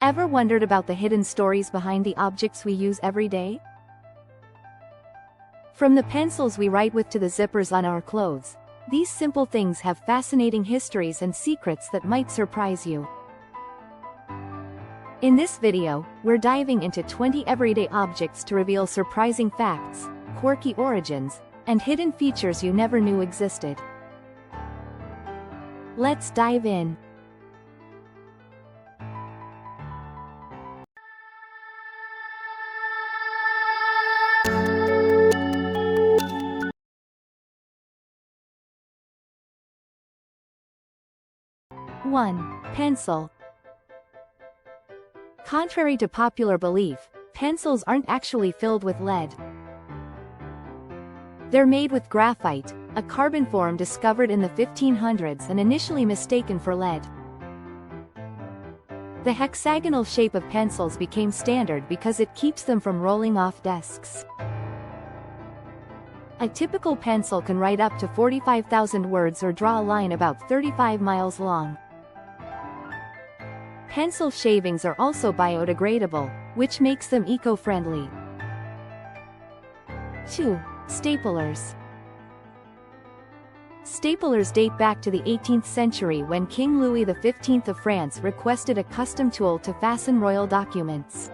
Ever wondered about the hidden stories behind the objects we use every day? From the pencils we write with to the zippers on our clothes, these simple things have fascinating histories and secrets that might surprise you. In this video, we're diving into 20 everyday objects to reveal surprising facts, quirky origins, and hidden features you never knew existed. Let's dive in. One. Pencil. Contrary to popular belief, pencils aren't actually filled with lead. They're made with graphite, a carbon form discovered in the 1500s and initially mistaken for lead. The hexagonal shape of pencils became standard because it keeps them from rolling off desks. A typical pencil can write up to 45,000 words or draw a line about 35 miles long. Pencil shavings are also biodegradable, which makes them eco-friendly. 2. Staplers. Staplers date back to the 18th century when King Louis XV of France requested a custom tool to fasten royal documents.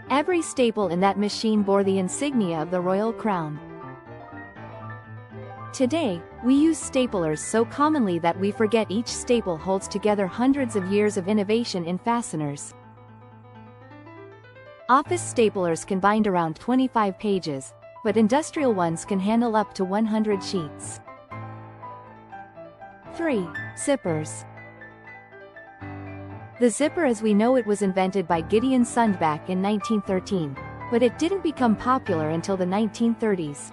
Every staple in that machine bore the insignia of the royal crown. Today, we use staplers so commonly that we forget each staple holds together hundreds of years of innovation in fasteners. Office staplers can bind around 25 pages, but industrial ones can handle up to 100 sheets. 3. Zippers. The zipper as we know it was invented by Gideon Sundback in 1913, but it didn't become popular until the 1930s.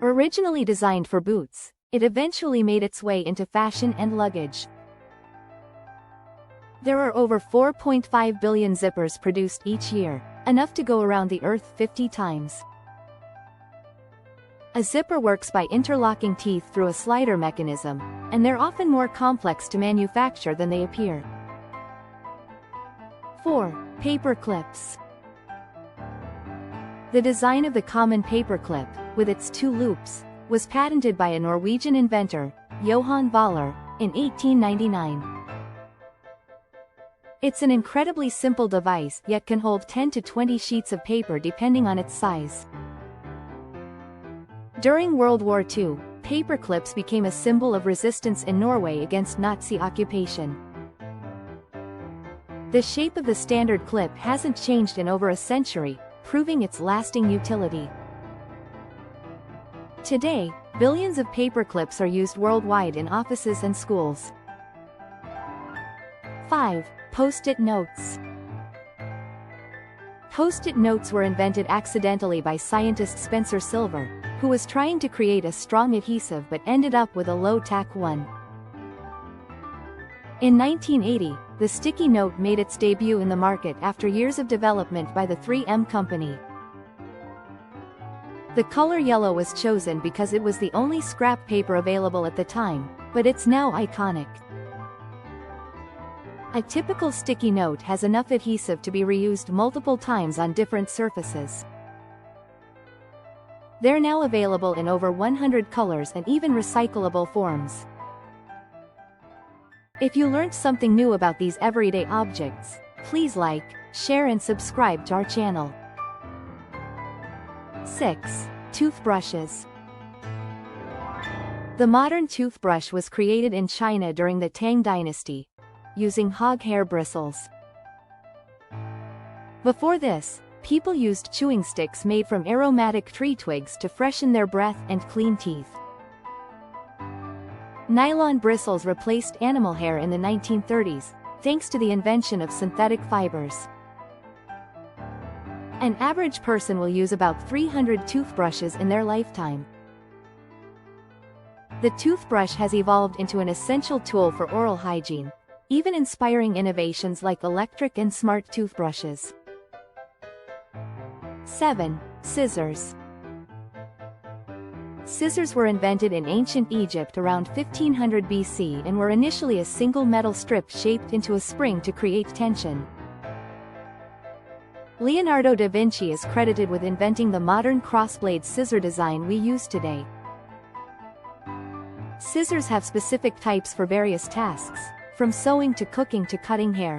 Originally designed for boots, it eventually made its way into fashion and luggage. There are over 4.5 billion zippers produced each year, enough to go around the Earth 50 times. A zipper works by interlocking teeth through a slider mechanism, and they're often more complex to manufacture than they appear. 4. Paper clips. The design of the common paperclip, with its two loops, was patented by a Norwegian inventor, Johan Valler, in 1899. It's an incredibly simple device yet can hold 10 to 20 sheets of paper depending on its size. During World War II, paperclips became a symbol of resistance in Norway against Nazi occupation. The shape of the standard clip hasn't changed in over a century, proving its lasting utility. Today, billions of paperclips are used worldwide in offices and schools. 5. Post-it notes. Post-it notes were invented accidentally by scientist Spencer Silver, who was trying to create a strong adhesive but ended up with a low-tack one. In 1980, the sticky note made its debut in the market after years of development by the 3M company. The color yellow was chosen because it was the only scrap paper available at the time, but it's now iconic. A typical sticky note has enough adhesive to be reused multiple times on different surfaces. They're now available in over 100 colors and even recyclable forms. If you learned something new about these everyday objects, please like, share and subscribe to our channel. 6. Toothbrushes. The modern toothbrush was created in China during the Tang Dynasty, using hog hair bristles. Before this, people used chewing sticks made from aromatic tree twigs to freshen their breath and clean teeth. Nylon bristles replaced animal hair in the 1930s, thanks to the invention of synthetic fibers. An average person will use about 300 toothbrushes in their lifetime. The toothbrush has evolved into an essential tool for oral hygiene, even inspiring innovations like electric and smart toothbrushes. 7. Scissors. Scissors were invented in ancient Egypt around 1500 BC and were initially a single metal strip shaped into a spring to create tension. Leonardo da Vinci is credited with inventing the modern crossblade scissor design we use today. Scissors have specific types for various tasks, from sewing to cooking to cutting hair.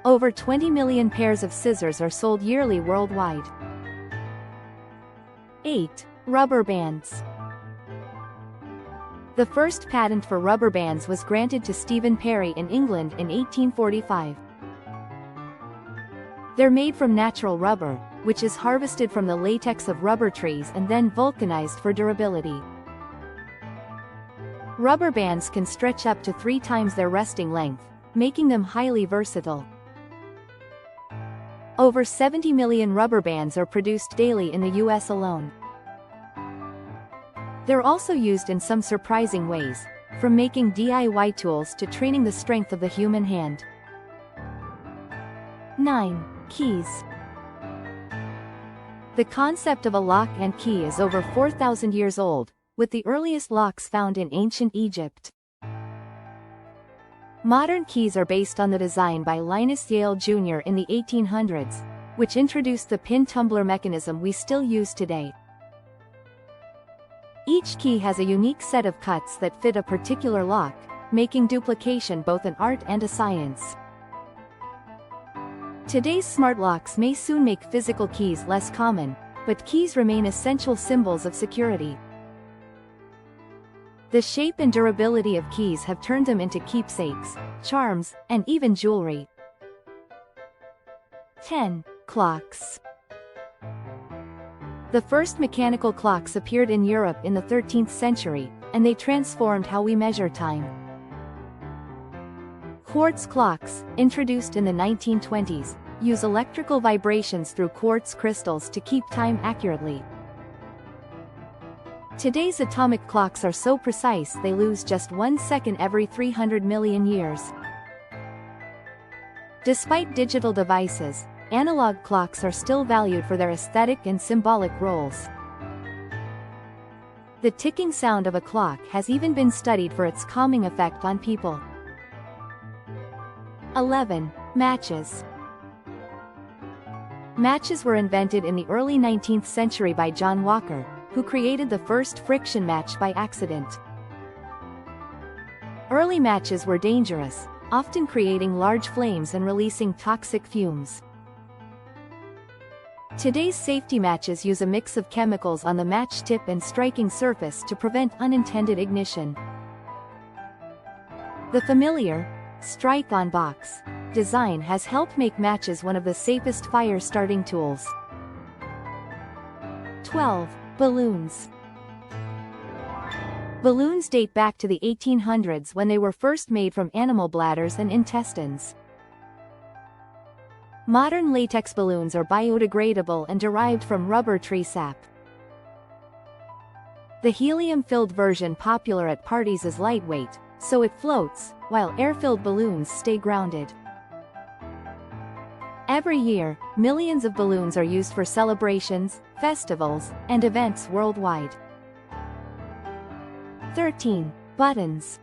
Over 20 million pairs of scissors are sold yearly worldwide. 8. Rubber bands. The first patent for rubber bands was granted to Stephen Perry in England in 1845. They're made from natural rubber, which is harvested from the latex of rubber trees and then vulcanized for durability. Rubber bands can stretch up to 3 times their resting length, making them highly versatile. Over 70 million rubber bands are produced daily in the US alone. They're also used in some surprising ways, from making DIY tools to training the strength of the human hand. 9. Keys. The concept of a lock and key is over 4,000 years old, with the earliest locks found in ancient Egypt. Modern keys are based on the design by Linus Yale Jr. in the 1800s, which introduced the pin tumbler mechanism we still use today. Each key has a unique set of cuts that fit a particular lock, making duplication both an art and a science. Today's smart locks may soon make physical keys less common, but keys remain essential symbols of security. The shape and durability of keys have turned them into keepsakes, charms, and even jewelry. 10. Clocks. The first mechanical clocks appeared in Europe in the 13th century, and they transformed how we measure time. Quartz clocks, introduced in the 1920s, use electrical vibrations through quartz crystals to keep time accurately. Today's atomic clocks are so precise they lose just 1 second every 300 million years. Despite digital devices, analog clocks are still valued for their aesthetic and symbolic roles. The ticking sound of a clock has even been studied for its calming effect on people. 11. Matches. Matches were invented in the early 19th century by John Walker, who created the first friction match by accident. Early matches were dangerous, often creating large flames and releasing toxic fumes. Today's safety matches use a mix of chemicals on the match tip and striking surface to prevent unintended ignition. The familiar strike-on-box design has helped make matches one of the safest fire-starting tools. 12. Balloons. Balloons date back to the 1800s when they were first made from animal bladders and intestines. Modern latex balloons are biodegradable and derived from rubber tree sap. The helium-filled version popular at parties is lightweight, so it floats, while air-filled balloons stay grounded. Every year, millions of balloons are used for celebrations, festivals, and events worldwide. 13. Buttons.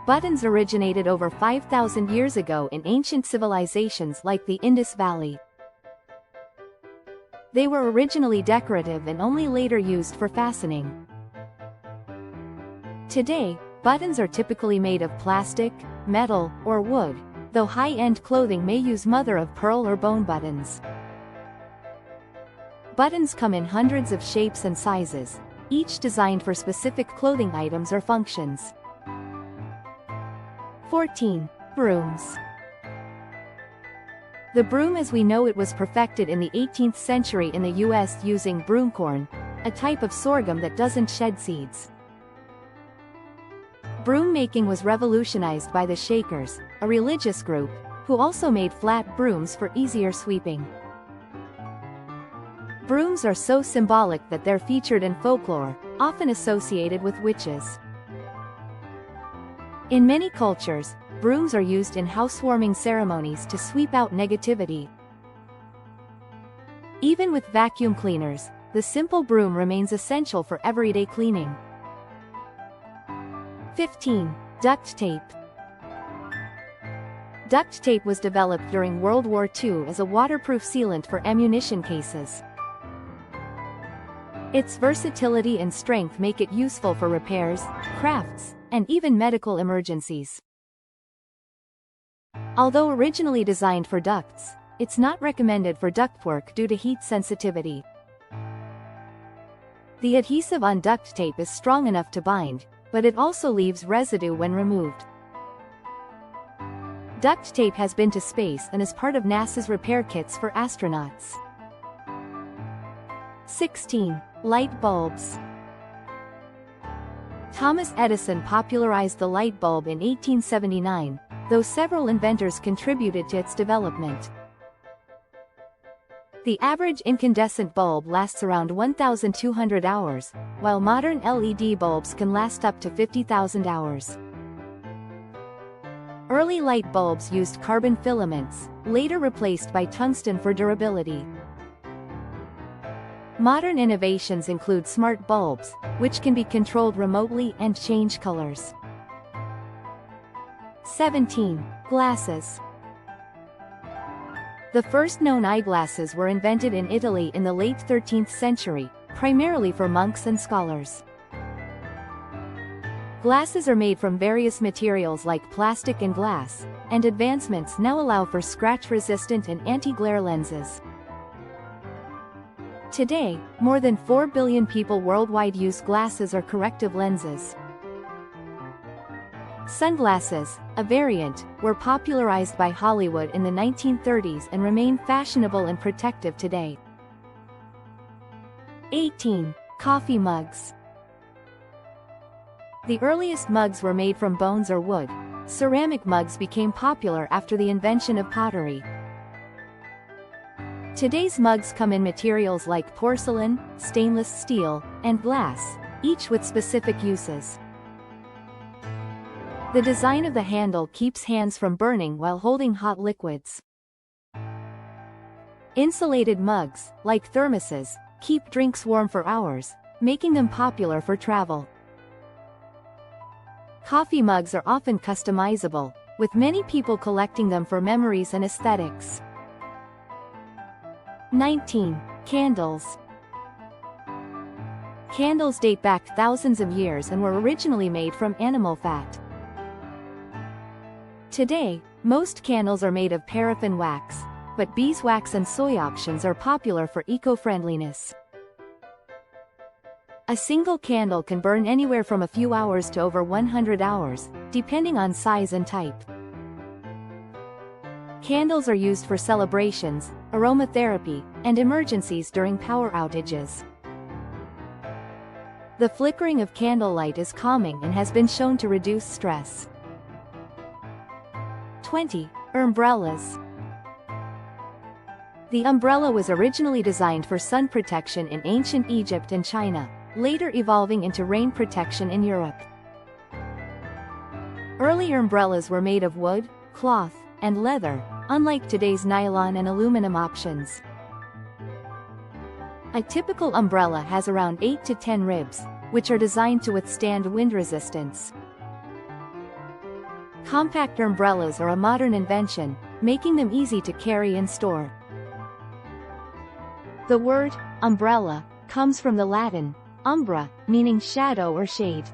Buttons originated over 5,000 years ago in ancient civilizations like the Indus Valley. They were originally decorative and only later used for fastening. Today, buttons are typically made of plastic, metal, or wood, though high-end clothing may use mother-of-pearl or bone buttons. Buttons come in hundreds of shapes and sizes, each designed for specific clothing items or functions. 14. Brooms. The broom as we know it was perfected in the 18th century in the US using broomcorn, a type of sorghum that doesn't shed seeds. Broom making was revolutionized by the Shakers, a religious group, who also made flat brooms for easier sweeping. Brooms are so symbolic that they're featured in folklore, often associated with witches. In many cultures, brooms are used in housewarming ceremonies to sweep out negativity. Even with vacuum cleaners, the simple broom remains essential for everyday cleaning. 15. Duct tape. Duct tape was developed during World War II as a waterproof sealant for ammunition cases. Its versatility and strength make it useful for repairs, crafts, and even medical emergencies. Although originally designed for ducts, it's not recommended for ductwork due to heat sensitivity. The adhesive on duct tape is strong enough to bind, but it also leaves residue when removed. Duct tape has been to space and is part of NASA's repair kits for astronauts. 16. Light bulbs. Thomas Edison popularized the light bulb in 1879, though several inventors contributed to its development. The average incandescent bulb lasts around 1,200 hours, while modern LED bulbs can last up to 50,000 hours. Early light bulbs used carbon filaments, later replaced by tungsten for durability. Modern innovations include smart bulbs, which can be controlled remotely and change colors. 17. Glasses. The first known eyeglasses were invented in Italy in the late 13th century, primarily for monks and scholars. Glasses are made from various materials like plastic and glass, and advancements now allow for scratch-resistant and anti-glare lenses. Today, more than 4 billion people worldwide use glasses or corrective lenses. Sunglasses, a variant, were popularized by Hollywood in the 1930s and remain fashionable and protective today. 18. Coffee mugs. The earliest mugs were made from bones or wood. Ceramic mugs became popular after the invention of pottery. Today's mugs come in materials like porcelain, stainless steel, and glass, each with specific uses. The design of the handle keeps hands from burning while holding hot liquids. Insulated mugs, like thermoses, keep drinks warm for hours, making them popular for travel. Coffee mugs are often customizable, with many people collecting them for memories and aesthetics. 19. Candles. Candles date back thousands of years and were originally made from animal fat. Today, most candles are made of paraffin wax, but beeswax and soy options are popular for eco-friendliness. A single candle can burn anywhere from a few hours to over 100 hours, depending on size and type. Candles are used for celebrations, aromatherapy, and emergencies during power outages. The flickering of candlelight is calming and has been shown to reduce stress. 20. Umbrellas. The umbrella was originally designed for sun protection in ancient Egypt and China, later evolving into rain protection in Europe. Early umbrellas were made of wood, cloth, and leather, unlike today's nylon and aluminum options. A typical umbrella has around 8 to 10 ribs, which are designed to withstand wind resistance. Compact umbrellas are a modern invention, making them easy to carry and store. The word umbrella comes from the Latin umbra, meaning shadow or shade.